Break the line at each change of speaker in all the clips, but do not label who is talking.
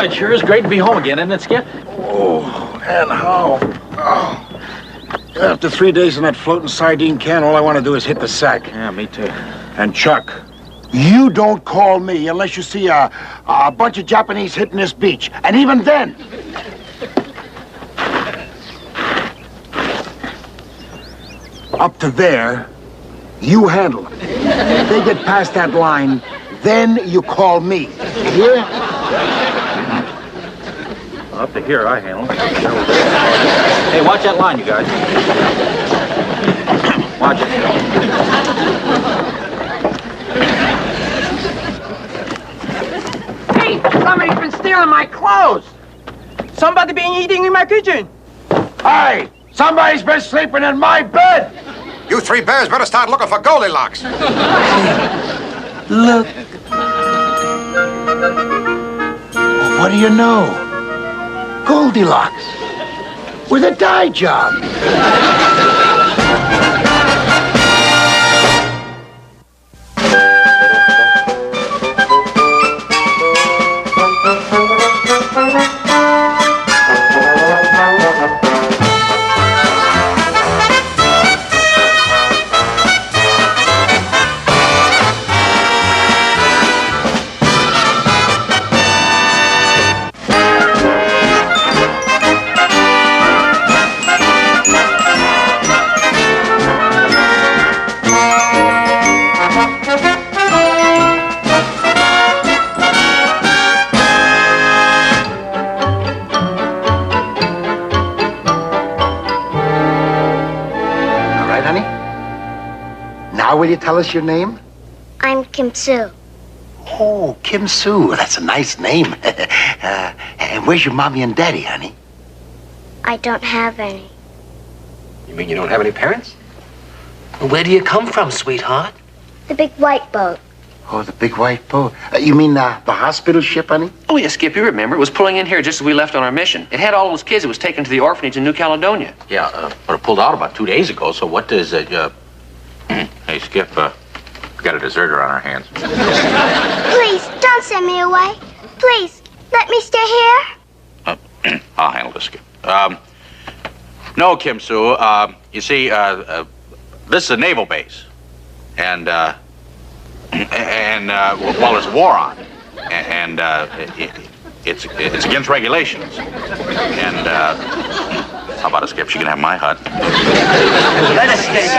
Well, it sure is great to be home again, isn't it, Skip?
Oh, and how? Oh. After 3 days in that floating sardine can, all I want to do is hit the sack.
Yeah, me too.
And Chuck, you don't call me unless you see a bunch of Japanese hitting this beach. And even then... Up to there, you handle them. If they get past that line, then you call me. You hear?
Up to here, I handle. Hey, watch that line, you guys. Watch it.
Hey, somebody's been stealing my clothes. Somebody been eating in my kitchen.
Hey, somebody's been sleeping in my bed.
You three bears better start looking for Goldilocks.
Look. Well, what do you know? Goldilocks. With a dye job. Will you tell us your name?
I'm Kim Soo.
Oh, Kim Soo. That's a nice name. And where's your mommy and daddy, honey?
I don't have any.
You mean you don't have any parents? Well, where do you come from, sweetheart?
The big white boat.
Oh, the big white boat. You mean the hospital ship, honey?
Oh, yeah, Skip, you remember. It was pulling in here just as we left on our mission. It had all those kids. It was taken to the orphanage in New Caledonia.
Yeah, but it pulled out about 2 days ago, so what does it, Hey, Skip, we got a deserter on our hands.
Please, don't send me away. Please, let me stay here.
I'll handle this, Skip. No, Kim Soo, you see, this is a naval base. And well, there's a war on. And, it's against regulations. And, how about it, Skip? She can have my hut.
Let us get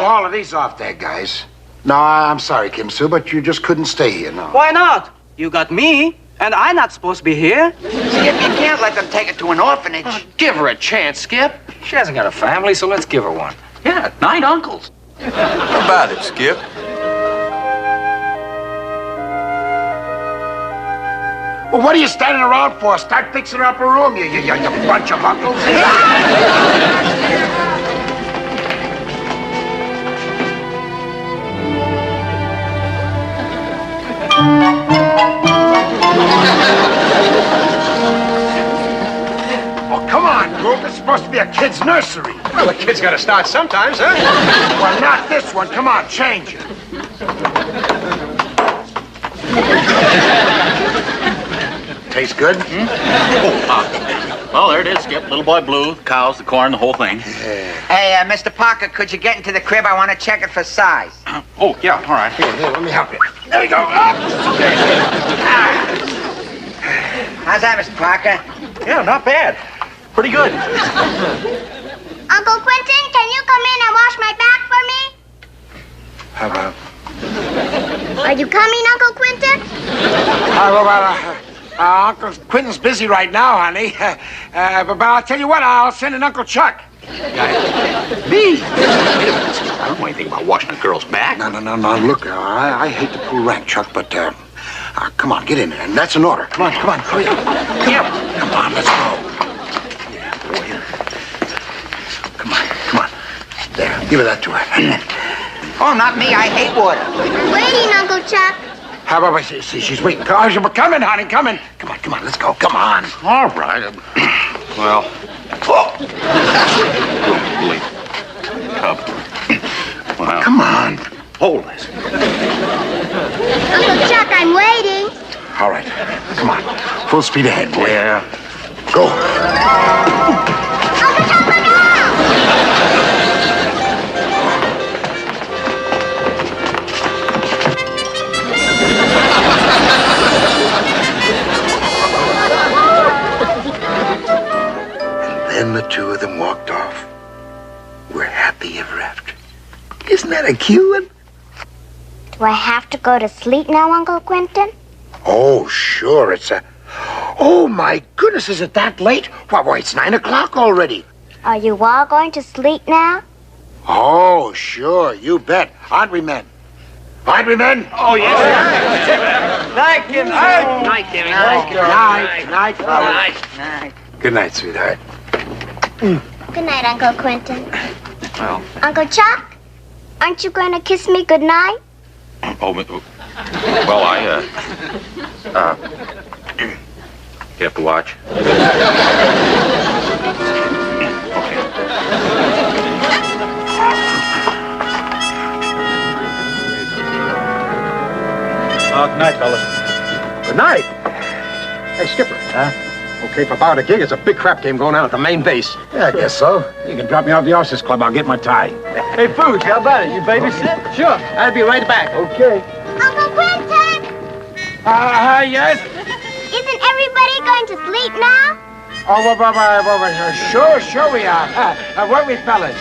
All of these off there, guys. No, I'm sorry, Kim Soo, but you just couldn't stay here, no.
Why not? You got me, and I'm not supposed to be here.
Skip, you can't let them take her to an orphanage.
Oh, give her a chance, Skip. She hasn't got a family, so let's give her one.
Yeah, 9 uncles.
How about it, Skip?
Well, what are you standing around for? Start fixing her up a room, you bunch of uncles. Oh, come on, group. This is supposed to be a kid's nursery.
Well, the kid's got to start sometimes, huh?
Well, not this one. Come on, change it. Tastes good?
Well, there it is, Skip. Little boy blue, the cows, the corn, the whole thing.
Hey, Mr. Parker, could you get into the crib? I want to check it for size.
Oh, yeah, all right.
Here, let me help you. There you go.
How's that, Mr. Parker?
Yeah, not bad. Pretty good.
Uncle Quinton, can you come in and wash my back for me?
How about?
Are you coming, Uncle Quinton?
Uncle Quinton's busy right now, honey. But I'll tell you what, I'll send in Uncle Chuck.
Me? I don't know anything about washing a girl's back.
No. Look, I hate to pull rank, Chuck, but come on, get in there. And that's an order. Come on, hurry up. Come on, let's go. Yeah, boy. Come on. There, give her that to her.
Oh, not me. I hate water.
I'm waiting, Uncle Chuck.
How about she's waiting. Come in, honey, come in. Come on, let's go. Come on.
All right. Well. Holy cub. Well.
Come on.
Hold this.
Uncle Chuck, I'm waiting.
All right. Full speed ahead, boy.
Yeah.
Go. Then the two of them walked off. We're happy ever after. Isn't that a cute one?
Do I have to go to sleep now, Uncle Quinton?
Oh, sure. It's a... Oh, my goodness, is it that late? Why, it's 9 o'clock already.
Are you all going to sleep now?
Oh, sure, you bet. Aren't we, men? Aren't we, men?
Oh, yes. Night, Kim.
Night, Timmy.
Night, fellas.
Night.
Good night, sweetheart.
Good night, Uncle Quinton.
Well.
Uncle Chuck, aren't you going to kiss me good night?
Oh, well, you have to watch.
Good night, fellas. Good night. Hey, Skipper. Huh? Okay, for about a gig, it's a big crap game going on at the main base.
Yeah, I guess so.
You can drop me off the Officers Club. I'll get my tie.
Hey, Booge, how about it? You babysit? Sure. I'll be right back. Okay.
Uncle Quinton!
Yes?
Isn't everybody going to sleep now?
Oh, sure we are. Where we fellas?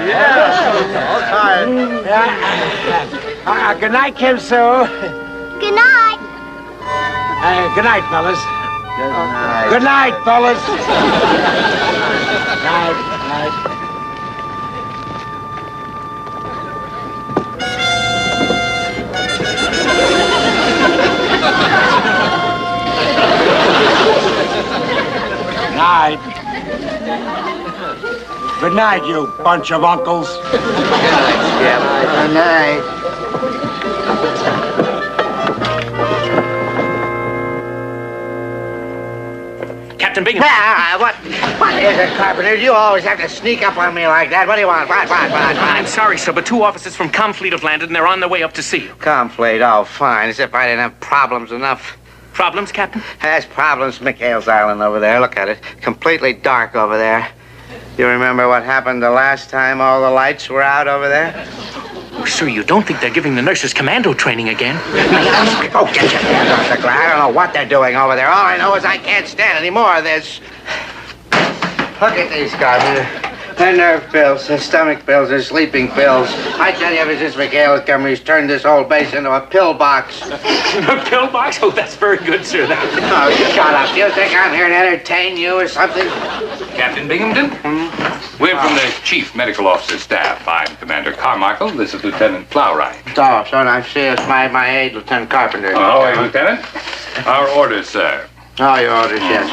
Yeah. All tired.
Good night, Kim Sue.
Good night.
Good night, fellas. Good night, fellas. Night. Night. Good night, you bunch of uncles.
Good night.
Captain Binghamton.
What is it, Carpenter? You always have to sneak up on me like that. What do you want? What?
I'm sorry, sir, but 2 officers from Comfleet have landed and they're on their way up to see you.
Comfleet, oh, fine. As if I didn't have problems enough.
Problems, Captain?
Has problems, McHale's Island over there. Look at it. Completely dark over there. You remember what happened the last time all the lights were out over there?
Oh, sir, you don't think they're giving the nurses commando training again?
Go get your hand off the ground. I don't know what they're doing over there. All I know is I can't stand any more of this. Look at these guys. Their nerve pills, their stomach pills, their sleeping pills. I tell you, ever since McHale's come, he's turned this whole base into a pill box.
A pill box? Oh, that's very good, sir.
Oh, shut up. Do you think I'm here to entertain you or something?
Captain Binghamton? We're from the Chief Medical Officer Staff. I'm Commander Carmichael. This is Lieutenant Plowright.
Oh, so nice to see us. My aide, Lieutenant Carpenter.
Oh, hey, Lieutenant. Our orders, sir.
Oh, your orders, yes.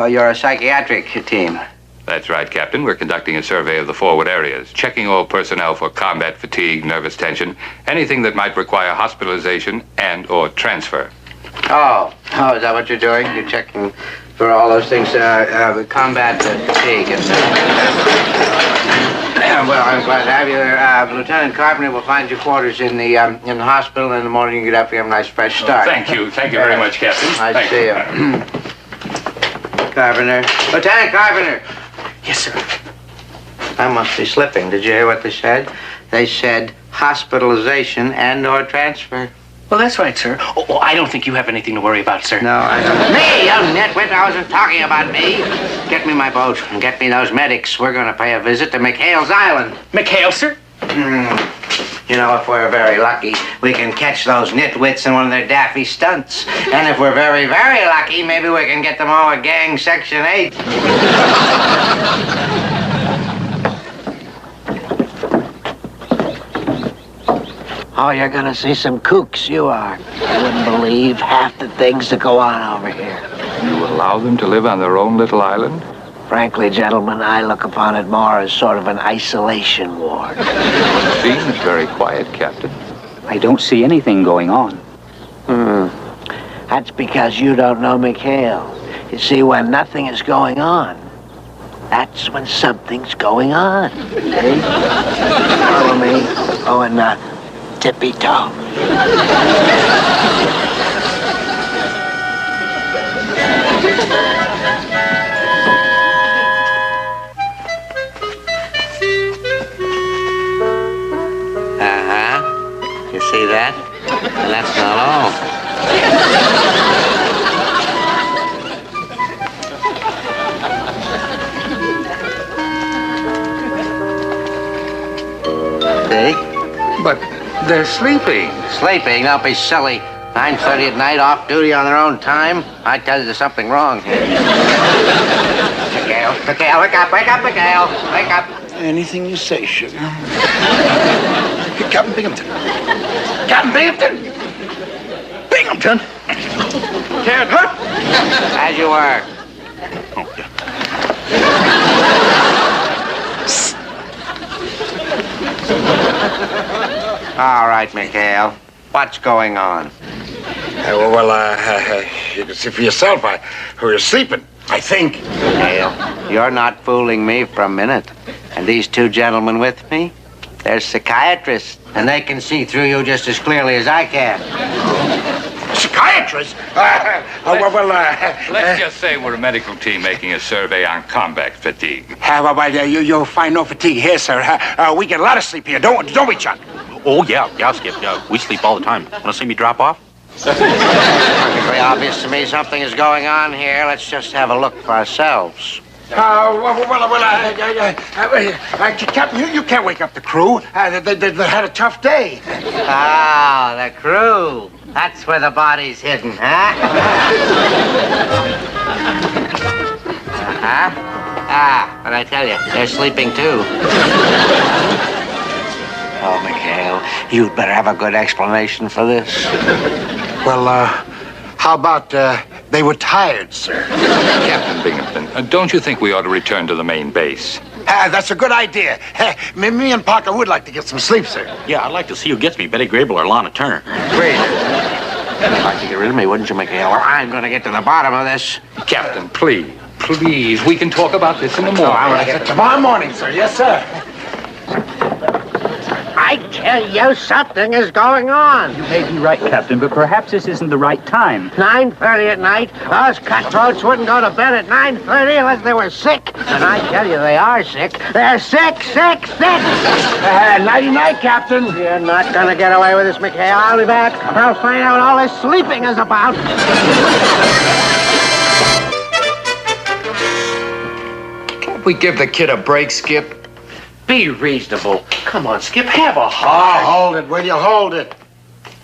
You're a psychiatric team.
That's right, Captain. We're conducting a survey of the forward areas, checking all personnel for combat fatigue, nervous tension, anything that might require hospitalization and or transfer.
Oh, is that what you're doing? You're checking for all those things, combat fatigue. Well, I'm glad to have you there. Lieutenant Carpenter will find you quarters in the hospital. In the morning, you get up, you have a nice fresh start.
Thank you very much, Captain.
Nice to see you. Carpenter. Lieutenant Carpenter!
Yes, sir.
I must be slipping. Did you hear what they said? They said hospitalization and or transfer.
Well, that's right, sir. Oh, I don't think you have anything to worry about, sir.
No, I don't. Me, you nitwit! I wasn't talking about me. Get me my boat and get me those medics. We're going to pay a visit to McHale's Island.
McHale, sir?
You know, if we're very lucky, we can catch those nitwits in one of their daffy stunts. And if we're very, very lucky, maybe we can get them all a gang Section 8.
Oh, you're gonna see some kooks, you are. You wouldn't believe half the things that go on over here.
You allow them to live on their own little island?
Frankly, gentlemen, I look upon it more as sort of an isolation ward.
It seems very quiet, Captain.
I don't see anything going on.
That's because you don't know McHale. You see, when nothing is going on, that's when something's going on. Eh? Follow me. Oh, and tippy-toe.
You see that? And that's not all. See?
But they're sleeping.
Sleeping? Don't be silly. 9:30 at night, off duty on their own time. I tell you there's something wrong here. McHale, wake up, McHale. Wake up.
Anything you say, sugar. Captain Binghamton. Captain Binghamton! Binghamton! Can't hurt.
As you were.
Oh, yeah.
All right, McHale. What's going on?
You can see for yourself. We were sleeping, I think.
McHale, you're not fooling me for a minute. And these two gentlemen with me, they're psychiatrists, and they can see through you just as clearly as I can.
Psychiatrists?
Let's just say we're a medical team making a survey on combat fatigue.
You'll find no fatigue here, sir. We get a lot of sleep here, don't we, Chuck?
Oh, yeah, Skip. We sleep all the time. Want to see me drop off?
Perfectly obvious to me something is going on here. Let's just have a look for ourselves.
Captain, you can't wake up the crew. They had a tough day.
Ah, the crew. That's where the body's hidden, huh? But I tell you, they're sleeping too. Oh, McHale, you'd better have a good explanation for this.
Well, how about they were tired, sir?
Captain Binghamton, don't you think we ought to return to the main base?
That's a good idea. Me and Parker would like to get some sleep, sir.
Yeah, I'd like to see who gets me, Betty Grable or Lana Turner.
Great. You'd like to get rid of me, wouldn't you, McHale? Well, I'm going to get to the bottom of this.
Captain, please, we can talk about this in the morning.
I'm going to get tomorrow morning, sir. Yes, sir.
I tell you, something is going on.
You may be right, Captain, but perhaps this isn't the right time.
9:30 at night, us cutthroats wouldn't go to bed at 9:30 unless they were sick. And I tell you, they are sick. They're sick.
Nighty-night, Captain.
You're not going to get away with this, McHale. I'll be back. I'll find out what all this sleeping is about.
Can't we give the kid a break, Skip? Be reasonable. Come on, Skip, have a heart.
Oh, hold it, will you? Hold it.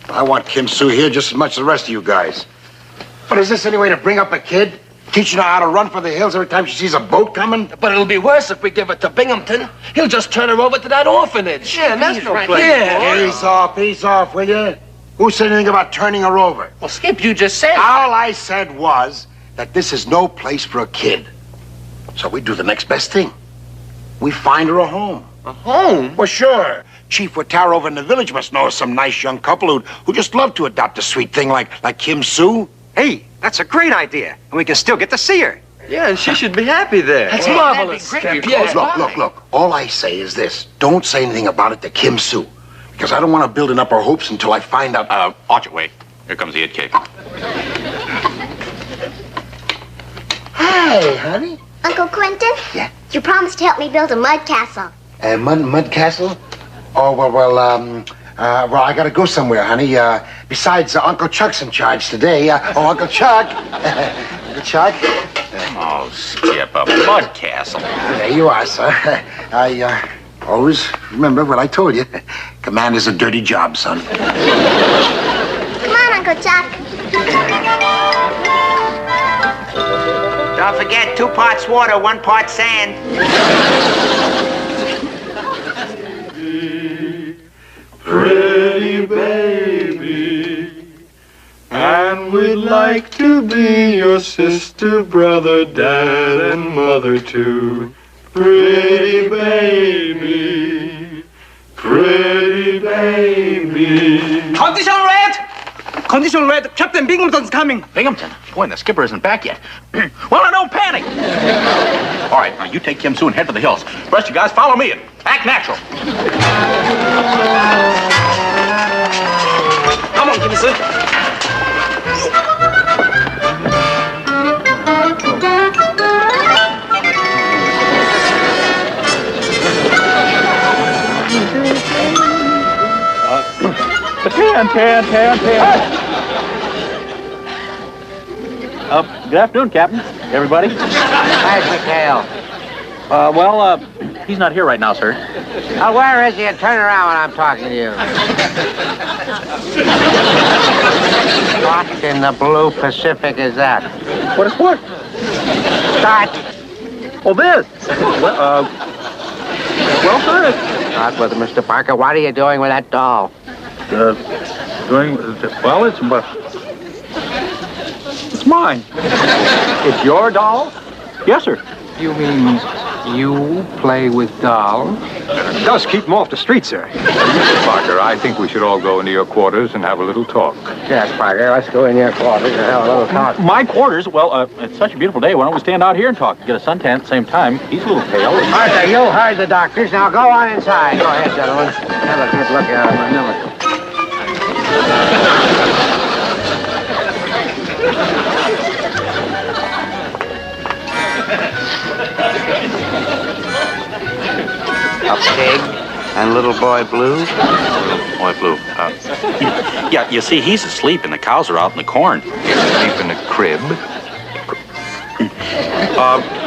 I want Kim Sue here just as much as the rest of you guys. But is this any way to bring up a kid? Teaching her how to run for the hills every time she sees a boat coming?
But it'll be worse if we give it to Binghamton. He'll just turn her over to that orphanage.
Yeah, that's no
right.
place.
Yeah.
Peace off, will you? Who said anything about turning her over?
Well, Skip, you just said.
All I said was that this is no place for a kid. So we do the next best thing. We find her a home.
A home?
Well, sure. Chief Watara over in the village must know of some nice young couple who just love to adopt a sweet thing like Kim Sue.
Hey, that's a great idea. And we can still get to see her.
Yeah, and she should be happy there. That's marvelous.
That'd be
Skip.
great.
Yeah.
Look. All I say is this. Don't say anything about it to Kim Sue. Because I don't want to build up her hopes until I find out...
Watch it, wait. Here comes the cake.
Hey, honey.
Uncle Quinton?
Yeah?
You promised to help me build a mud castle.
Mud castle? Oh, well, I gotta go somewhere, honey. Besides, Uncle Chuck's in charge today. Uncle Chuck. Uncle Chuck.
Oh, Skip, a mud castle.
There you are, sir. I always remember what I told you. Command is a dirty job, son.
Come on, Uncle Chuck.
Don't forget, 2 parts water, 1 part sand.
Pretty baby, and we'd like to be your sister, brother, dad, and mother too. Pretty baby, pretty baby.
Condition red. Captain Binghamton's coming.
Binghamton? Boy, and the skipper isn't back yet. Well, now don't panic. All right, now you take Kim Sue and head for the hills. The rest of you guys follow me and act natural.
Thank you, mister.
Good afternoon, Captain. Everybody.
Where's McHale?
He's not here right now, sir.
Oh, where is he? And turn around when I'm talking to you. What in the blue Pacific is that?
What is what?
Start.
Oh, this. Well, sir,
Start with it, Mr. Parker. What are you doing with that doll?
it's mine. It's your doll? Yes, sir.
You mean you play with dolls?
It does keep them off the street, sir.
Mr. Parker, I think we should all go into your quarters and have a little talk.
Yes, Parker. Let's go in your quarters and have a little talk.
My quarters? Well, it's such a beautiful day. Why don't we stand out here and talk? Get a suntan at the same time. He's a little pale.
Arthur, you heard the doctors. Now go on inside. Go ahead, gentlemen. Have a good look at him.
A pig and little boy Blue?
Little boy Blue. Yeah, you see, he's asleep and the cows are out in the corn.
Sleep in a crib.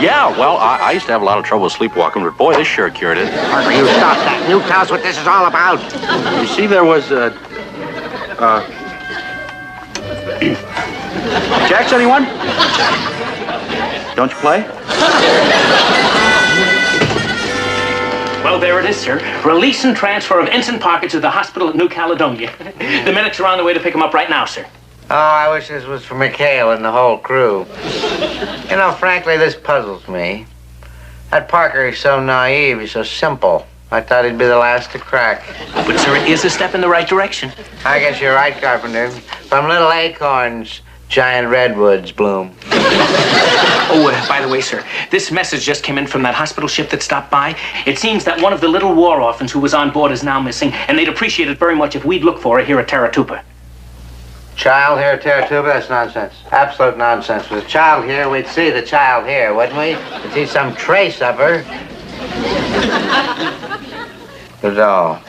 Yeah, well, I used to have a lot of trouble sleepwalking, but boy, this sure cured it.
Parker, you stop that. You tell us what this is all about.
You see, there was Jacks, anyone? Don't you play?
Well, there it is, sir. Release and transfer of Ensign Parker to the hospital at New Caledonia. The medics are on their way to pick him up right now, sir.
Oh, I wish this was for McHale and the whole crew. You know, frankly, this puzzles me. That Parker is so naive, he's so simple. I thought he'd be the last to crack.
But, sir, it is a step in the right direction.
I guess you're right, Carpenter. From little acorns, giant redwoods bloom.
Oh, by the way, sir, this message just came in from that hospital ship that stopped by. It seems that one of the little war orphans who was on board is now missing, and they'd appreciate it very much if we'd look for her here at Taratupa.
Child here at Taratuba? That's nonsense. Absolute nonsense. With a child here, we'd see the child here, wouldn't we? We'd see some trace of her. The doll.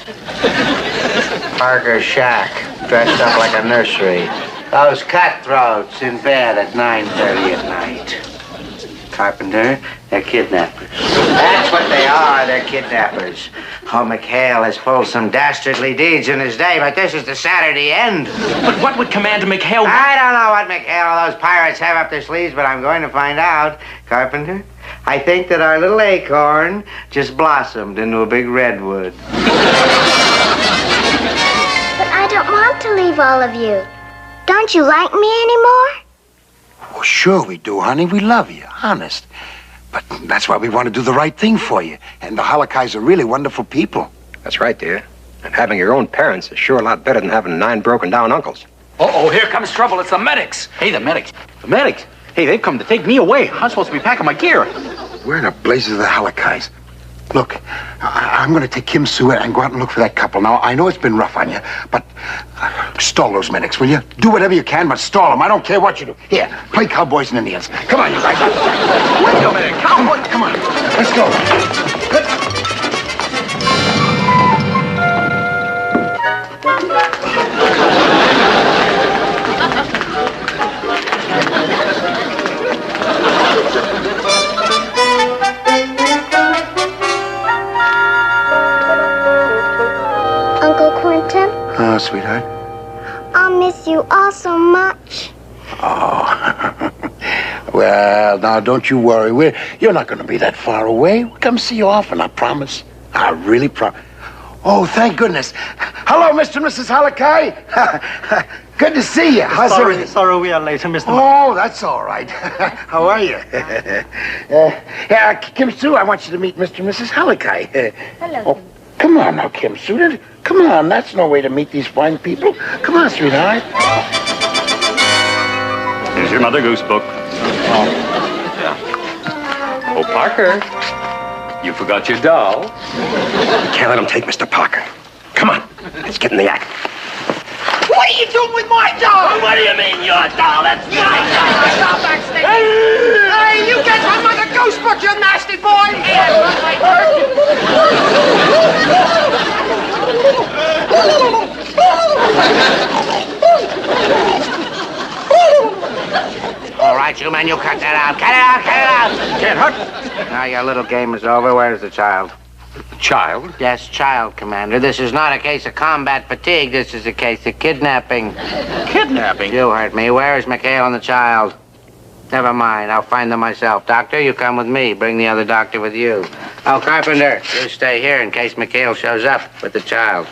Parker's shack, dressed up like a nursery. Those cutthroats in bed at 9:30 at night. Carpenter, they're kidnappers. That's what they are, they're kidnappers. Oh, McHale has pulled some dastardly deeds in his day, but this is the Saturday end.
But what would Commander McHale...
I don't know what McHale or those pirates have up their sleeves, but I'm going to find out. Carpenter, I think that our little acorn just blossomed into a big redwood.
But I don't want to leave all of you. Don't you like me anymore?
Oh, sure we do, honey. We love you, honest. But that's why we want to do the right thing for you. And the Halakais are really wonderful people.
That's right, dear. And having your own parents is sure a lot better than having 9 broken-down uncles.
Uh-oh, here comes trouble. It's the medics.
Hey, the medics. The medics? Hey, they've come to take me away. I'm supposed to be packing my gear.
Where in the blazes are the Halakais? Look, I'm going to take Kim Sue and go out and look for that couple. Now, I know it's been rough on you, but stall those medics, will you? Do whatever you can, but stall them. I don't care what you do. Here, play cowboys and Indians. Come on, you guys. Wait a minute, cowboys. Come on, let's go.
Uncle Quinton,
Oh, sweetheart.
I'll miss you all so much.
Oh. Well, now, don't you worry. You're not going to be that far away. We'll come see you often, I promise. I really promise. Oh, thank goodness. Hello, Mr. and Mrs. Halakai. Good to see you. How's everything?
Sorry we are late, Mr.
Oh, that's all right. How are you? Yeah, Kim Sue, I want you to meet Mr. and Mrs. Halakai.
Hello.
Oh, come on now, Kim Sue. Come on, that's no way to meet these fine people. Come on, sweetheart.
Here's your Mother Goose book. Oh, Parker, you forgot your doll.
You can't let him take Mr. Parker. Come on, let's get in the act.
What are you do with my doll?
What do you mean, your doll? That's my doll!
Stop that stinking! Hey, you get my mother goose foot, you nasty boy!
All right, you men, you cut that out. Cut it out, cut it out.
Can't hurt.
Now your little game is over. Where's the child?
Child?
Yes, child, Commander. This is not a case of combat fatigue. This is a case of kidnapping.
Kidnapping?
You heard me. Where is McHale and the child? Never mind. I'll find them myself. Doctor, you come with me. Bring the other doctor with you. Oh, Carpenter, you stay here in case McHale shows up with the child.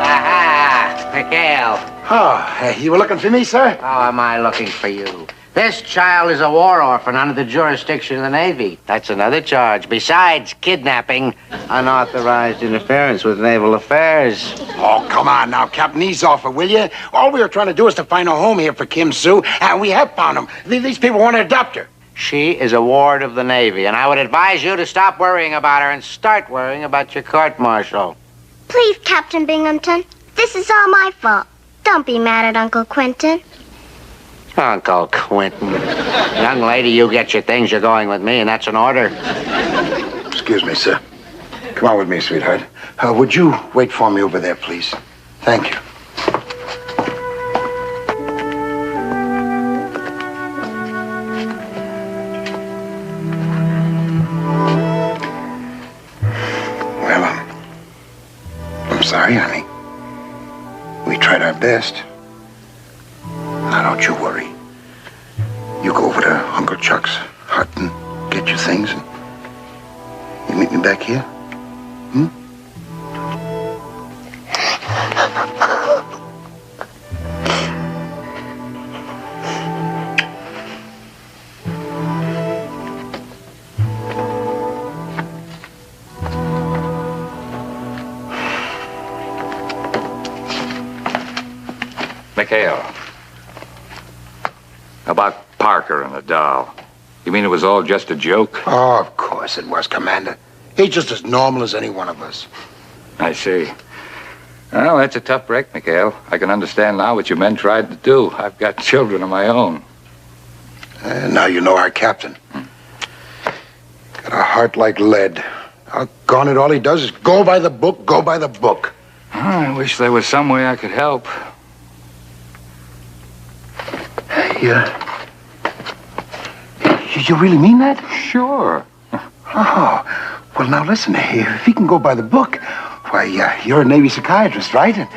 Aha! McHale.
Oh, you were looking for me, sir?
How am I looking for you? This child is a war orphan under the jurisdiction of the Navy. That's another charge. Besides kidnapping, unauthorized interference with naval affairs.
Oh, come on now, Captain. Ease off it, will you? All we were trying to do is to find a home here for Kim Sue, and we have found him. These people want to adopt her.
She is a ward of the Navy, and I would advise you to stop worrying about her and start worrying about your court-martial.
Please, Captain Binghamton. This is all my fault. Don't be mad at Uncle Quinton.
Uncle Quinton. Young lady, you get your things. You're going with me, and that's an order.
Excuse me, sir. Come on with me, sweetheart. Would you wait for me over there, please? Thank you. Well, I'm sorry, honey. We tried our best. Now, don't you worry. You go over to Uncle Chuck's hut and get your things, and you meet me back here?
McHale. About Parker and the doll. You mean it was all just a joke?
Oh, of course it was, Commander. He's just as normal as any one of us.
I see. Well, that's a tough break, McHale. I can understand now what your men tried to do. I've got children of my own.
Now you know our captain. Got a heart like lead. Doggone it, all he does is go by the book, go by the book.
I wish there was some way I could help.
You really mean that?
Sure.
Oh, well, now listen, if he can go by the book, why, you're a Navy psychiatrist, right? And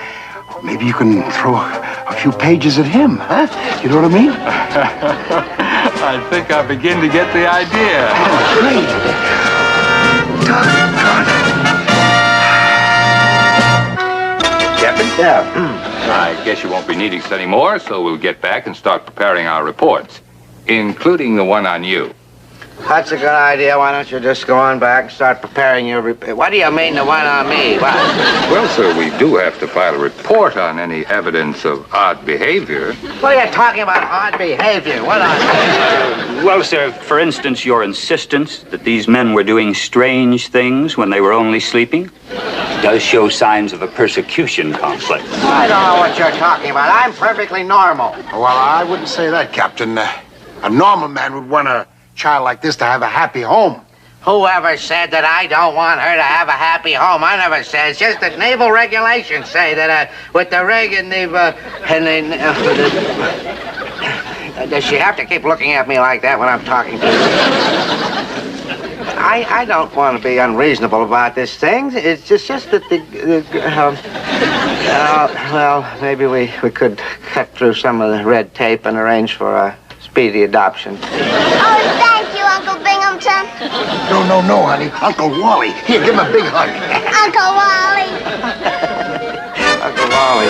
maybe you can throw a few pages at him, huh? You know what I mean?
I think I begin to get the idea.
Great.
Captain?
Yeah.
I guess you won't be needing us anymore, so we'll get back and start preparing our reports, including the one on you.
That's a good idea. Why don't you just go on back and start preparing your report? What do you mean the one on me? What?
Well, sir, we do have to file a report on any evidence of odd behavior.
What are you talking about, odd behavior? What on?
Well, sir, for instance, your insistence that these men were doing strange things when they were only sleeping does show signs of a persecution complex.
I don't know what you're talking about. I'm perfectly normal.
Well, I wouldn't say that, Captain. A normal man would want a child like this to have a happy home.
Whoever said that I don't want her to have a happy home? I never said. It's just that naval regulations say that with the rig and does she have to keep looking at me like that when I'm talking to her? I don't want to be unreasonable about this thing. It's just that well, maybe we could cut through some of the red tape and arrange for a speedy adoption.
Oh, thank you, Uncle Binghamton.
No, honey. Uncle Wally. Here, give him a big hug.
Uncle Wally.
Uncle Wally.